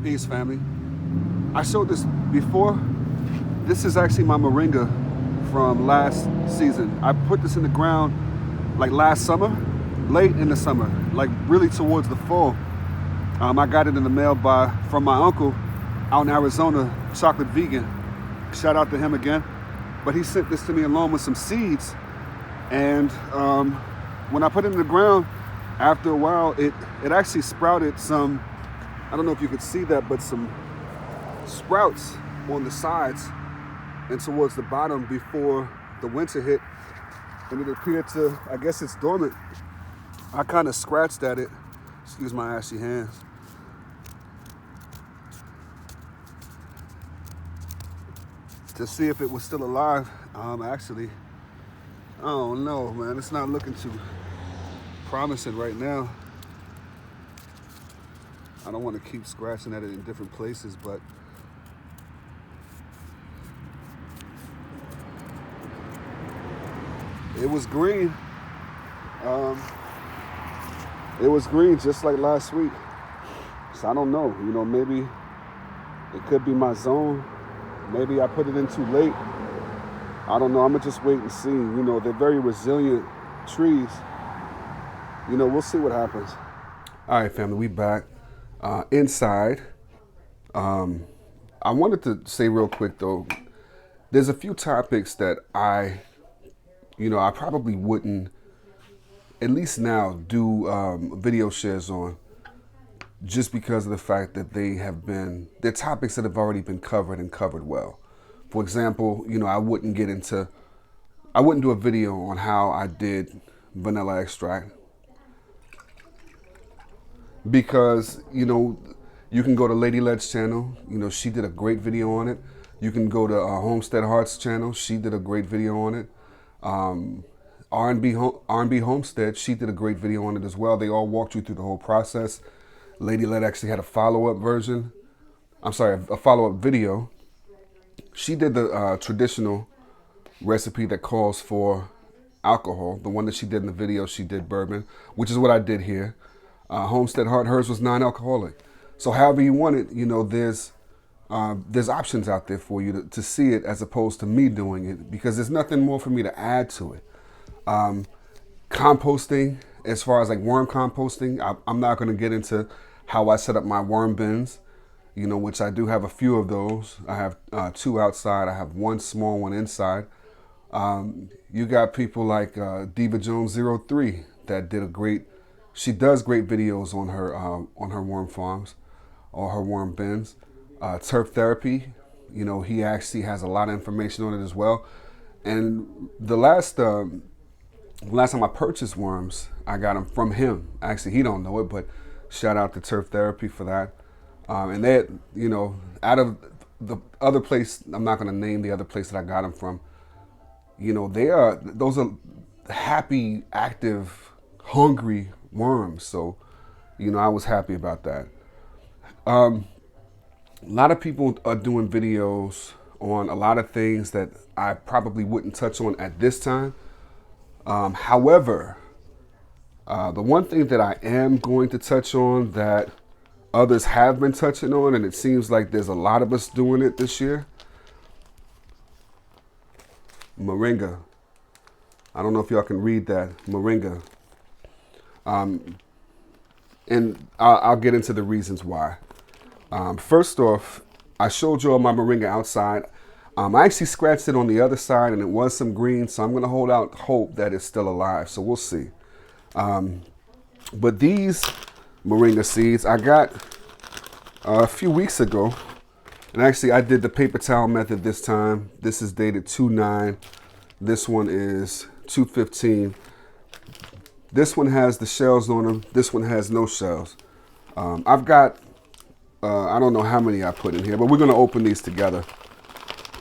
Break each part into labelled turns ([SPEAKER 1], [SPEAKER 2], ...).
[SPEAKER 1] Peace, family. I showed this before. This is actually my moringa from last season. I put this in the ground like last summer, late in the summer, like really towards the fall. I got it in the mail from my uncle out in Arizona, chocolate vegan. Shout out to him again. But he sent this to me along with some seeds. And when I put it in the ground, after a while, it actually sprouted some, I don't know if you could see that, but some sprouts on the sides and towards the bottom before the winter hit. And it appeared to, I guess it's dormant. I kind of scratched at it. Excuse my ashy hands. To see if it was still alive. Actually, I don't know, man. It's not looking too promising right now. I don't want to keep scratching at it in different places, but it was green. It was green just like last week. So I don't know, maybe it could be my zone. Maybe I put it in too late. I don't know. I'm gonna just wait and see. They're very resilient trees. We'll see what happens. All right, family, we back inside. I wanted to say real quick though, there's a few topics that I probably wouldn't, at least now, do video shares on, just because of the fact that they're topics that have already been covered and covered well. For example, I wouldn't do a video on how I did vanilla extract, because, you can go to Lady Led's channel. She did a great video on it. You can go to Homestead Heart's channel. She did a great video on it. R&B Homestead, she did a great video on it as well. They all walked you through the whole process. Lady Led actually had a follow-up video. She did the traditional recipe that calls for alcohol. The one that she did in the video, she did bourbon, which is what I did here. Homestead Heart, hers was non-alcoholic. So however you want it, there's options out there for you to see it, as opposed to me doing it, because there's nothing more for me to add to it. Composting, as far as like worm composting, I'm not going to get into how I set up my worm bins, which I do have a few of those. I have 2 outside. I have 1 small one inside. You got people like Diva Jones 03 that she does great videos on her worm farms or her worm bins. Turf Therapy, he actually has a lot of information on it as well. And the last time I purchased worms, I got them from him. Actually, he don't know it, but shout out to Turf Therapy for that. And they, out of the other place, I'm not going to name the other place that I got them from. Those are happy, active, hungry worms. So, I was happy about that. A lot of people are doing videos on a lot of things that I probably wouldn't touch on at this time. However, the one thing that I am going to touch on that others have been touching on, and it seems like there's a lot of us doing it this year, MORE-Ringa. I don't know if y'all can read that, MORE-Ringa. And I'll get into the reasons why. First off, I showed you all my MORE-Ringa outside. I actually scratched it on the other side and it was some green, so I'm going to hold out hope that it's still alive. So we'll see. But these MORE-Ringa seeds I got a few weeks ago. And actually I did the paper towel method this time. This is dated 2/9. This one is 2/15. This one has the shells on them. This one has no shells. I've got, I don't know how many I put in here, but we're going to open these together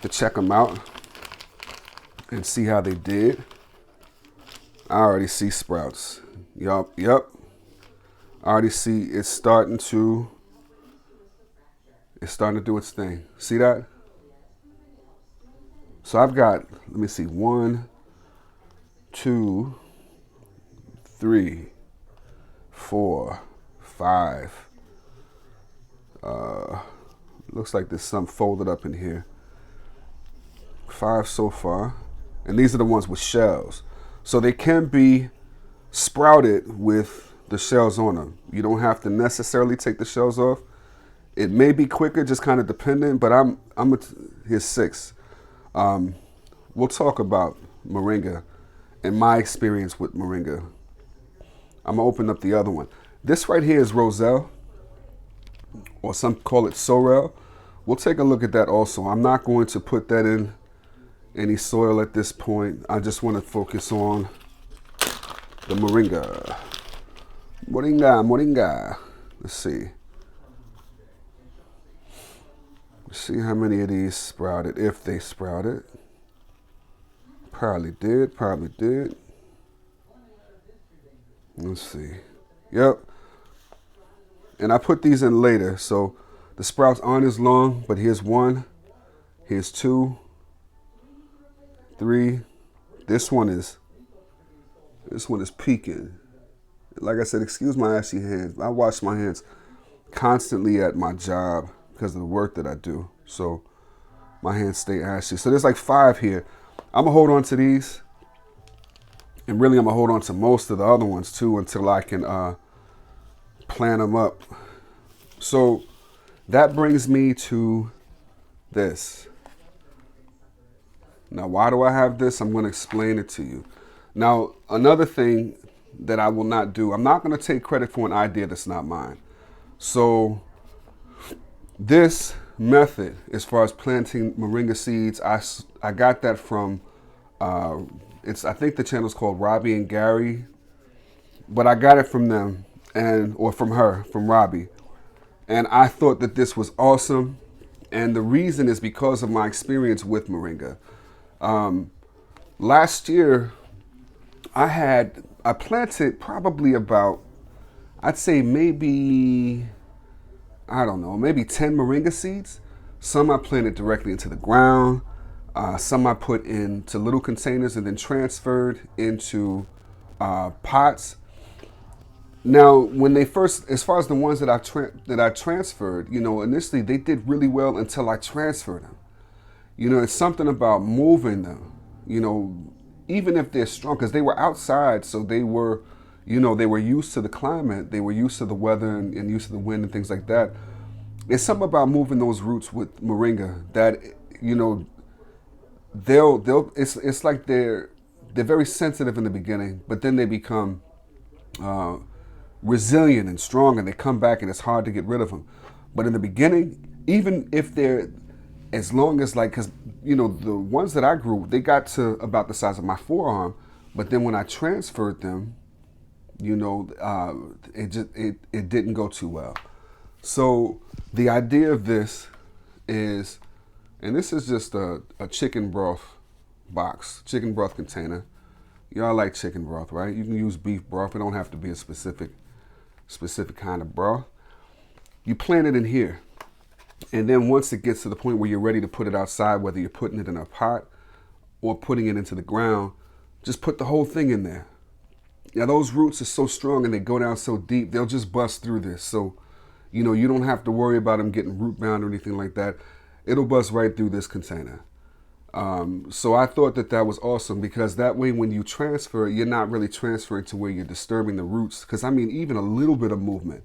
[SPEAKER 1] to check them out and see how they did. I already see sprouts. Yep. I already see it's starting to do its thing. See that? So I've got, let me see, 1, 2, 3, 4, 5, Looks like there's some folded up in here. 5 so far. And these are the ones with shells. So they can be sprouted with the shells on them. You don't have to necessarily take the shells off. It may be quicker, just kind of dependent, but here's 6. We'll talk about moringa and my experience with moringa. I'm gonna open up the other one. This right here is roselle, or some call it sorrel. We'll take a look at that also. I'm not going to put that in any soil at this point. I just want to focus on the moringa. Moringa. Let's see. Let's see how many of these sprouted, if they sprouted. Probably did. Let's see. Yep. And I put these in later, so the sprouts aren't as long, but here's 1, here's 2, 3. This one is peaking. Like I said, excuse my ashy hands. I wash my hands constantly at my job because of the work that I do. So my hands stay ashy. So there's like 5 here. I'm gonna hold on to these. And really I'm gonna hold on to most of the other ones too until I can plant them up. So that brings me to this. Now, why do I have this? I'm going to explain it to you. Now, another thing that I will not do, I'm not going to take credit for an idea that's not mine. So this method, as far as planting moringa seeds, I got that from, I think the channel's called Robbie and Gary, but I got it from them or from Robbie. And I thought that this was awesome. And the reason is because of my experience with moringa. Last year, I planted probably about, I'd say maybe 10 moringa seeds. Some I planted directly into the ground. Some I put into little containers and then transferred into pots. Now, when they first, as far as the ones that I transferred, initially they did really well until I transferred them. It's something about moving them, even if they're strong, because they were outside, so they were, they were used to the climate, they were used to the weather and used to the wind and things like that. It's something about moving those roots with moringa that, it's like they're very sensitive in the beginning, but then they become resilient and strong, and they come back and it's hard to get rid of them. But in the beginning, even if they're as long as because the ones that I grew, they got to about the size of my forearm, but then when I transferred them, it didn't go too well. So the idea of this is, and this is just a chicken broth container. Y'all like chicken broth, right? You can use beef broth. It don't have to be a specific kind of broth. You plant it in here. And then once it gets to the point where you're ready to put it outside, whether you're putting it in a pot or putting it into the ground, just put the whole thing in there. Now those roots are so strong and they go down so deep, they'll just bust through this. So, you don't have to worry about them getting root bound or anything like that. It'll bust right through this container. So I thought that was awesome, because that way when you transfer, you're not really transferring to where you're disturbing the roots. Because even a little bit of movement,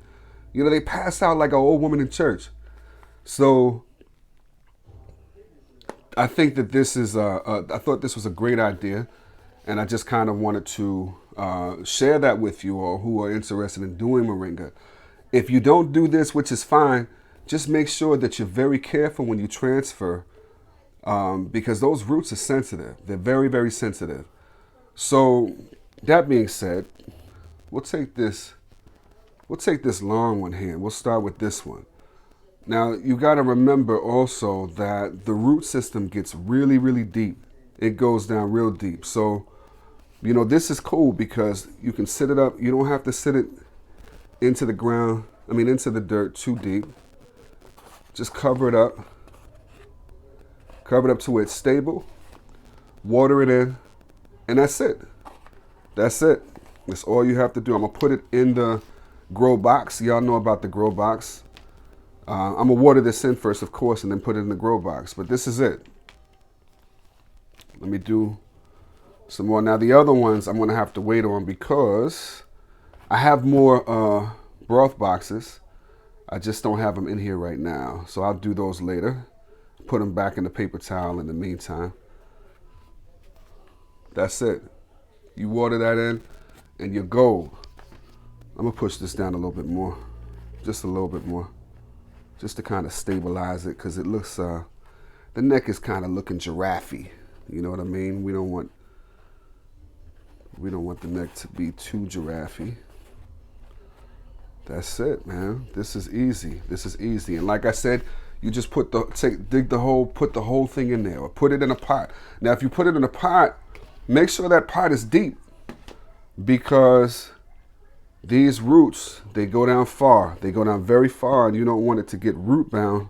[SPEAKER 1] they pass out like an old woman in church. So I think that I thought this was a great idea, and I just kind of wanted to share that with you all who are interested in doing moringa. If you don't do this, which is fine, just make sure that you're very careful when you transfer, because those roots are sensitive. They're very, very sensitive. So that being said, we'll take this long one here. We'll start with this one. Now, you got to remember also that the root system gets really, really deep. It goes down real deep. So, this is cool because you can sit it up. You don't have to sit it into the ground, into the dirt too deep. Just cover it up. Cover it up to where it's stable. Water it in. And that's it. That's it. That's all you have to do. I'm going to put it in the grow box. Y'all know about the grow box. I'm going to water this in first, of course, and then put it in the grow box. But this is it. Let me do some more. Now, the other ones I'm going to have to wait on because I have more broth boxes. I just don't have them in here right now. So I'll do those later. Put them back in the paper towel in the meantime. That's it. You water that in and you're gold. I'm going to push this down a little bit more. Just a little bit more. Just to kind of stabilize it because it looks, the neck is kind of looking giraffe-y. You know what I mean? We don't want the neck to be too giraffe-y. That's it, man. This is easy. This is easy. And like I said, you just put the whole thing in there or put it in a pot. Now, if you put it in a pot, make sure that pot is deep because these roots, they go down far. They go down very far and you don't want it to get root bound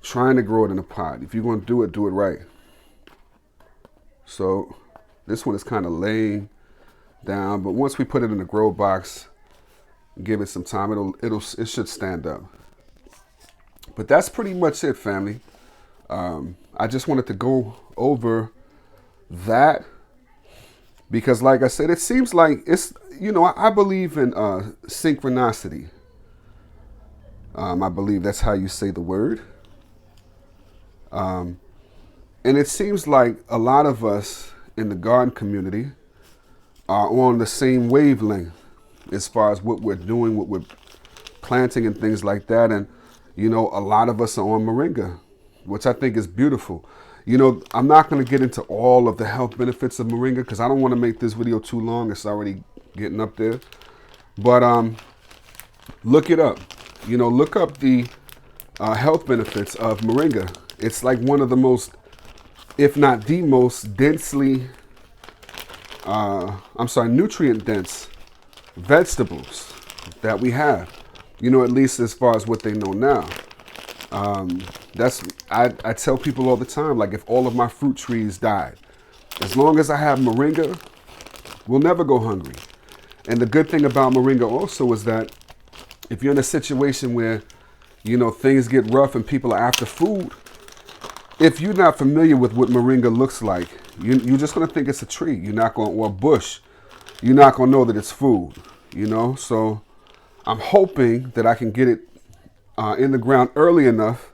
[SPEAKER 1] trying to grow it in a pot. If you're going to do it right. So this one is kind of laying down, but once we put it in the grow box, give it some time, it should stand up. But that's pretty much it, family. I just wanted to go over that because, like I said, it seems like it's, you know, I believe in synchronicity. I believe that's how you say the word. And it seems like a lot of us in the garden community are on the same wavelength as far as what we're doing, what we're planting and things like that. And, you know, a lot of us are on Moringa, which I think is beautiful. You know, I'm not going to get into all of the health benefits of Moringa because I don't want to make this video too long. It's already getting up there. But look it up. You know, look up the health benefits of Moringa. It's like one of the most, if not the most densely, nutrient dense vegetables that we have, you know, at least as far as what they know now. I tell people all the time, like if all of my fruit trees died, as long as I have Moringa, we'll never go hungry. And the good thing about Moringa also is that if you're in a situation where, you know, things get rough and people are after food, if you're not familiar with what Moringa looks like, you're just going to think it's a tree. You're not going, or a bush. You're not going to know that it's food, you know? So I'm hoping that I can get it in the ground early enough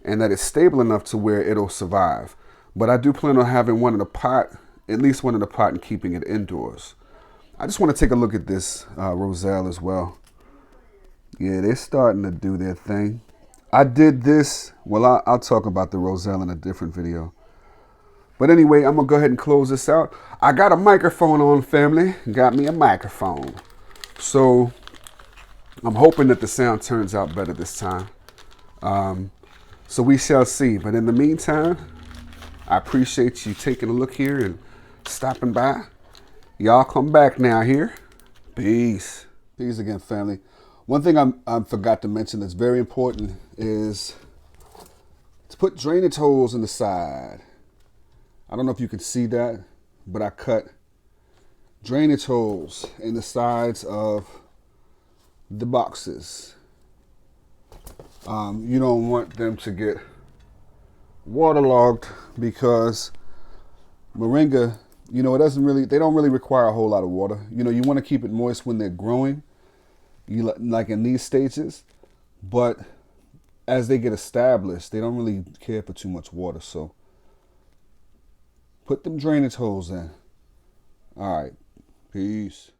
[SPEAKER 1] and that it's stable enough to where it'll survive. But I do plan on having one in a pot, at least one in a pot, and keeping it indoors. I just want to take a look at this roselle as well. Yeah, they're starting to do their thing. I did this, well, I'll talk about the roselle in a different video. But anyway, I'm going to go ahead and close this out. I got a microphone on, family. Got me a microphone. So I'm hoping that the sound turns out better this time. So we shall see. But in the meantime, I appreciate you taking a look here and stopping by. Y'all come back now here. Peace. Peace again, family. One thing I forgot to mention that's very important is to put drainage holes in the side. I don't know if you can see that, but I cut drainage holes in the sides of the boxes. You don't want them to get waterlogged because Moringa, you know, they don't really require a whole lot of water. You know, you want to keep it moist when they're growing, like in these stages, but as they get established, they don't really care for too much water. So put them drainage holes in. All right, peace.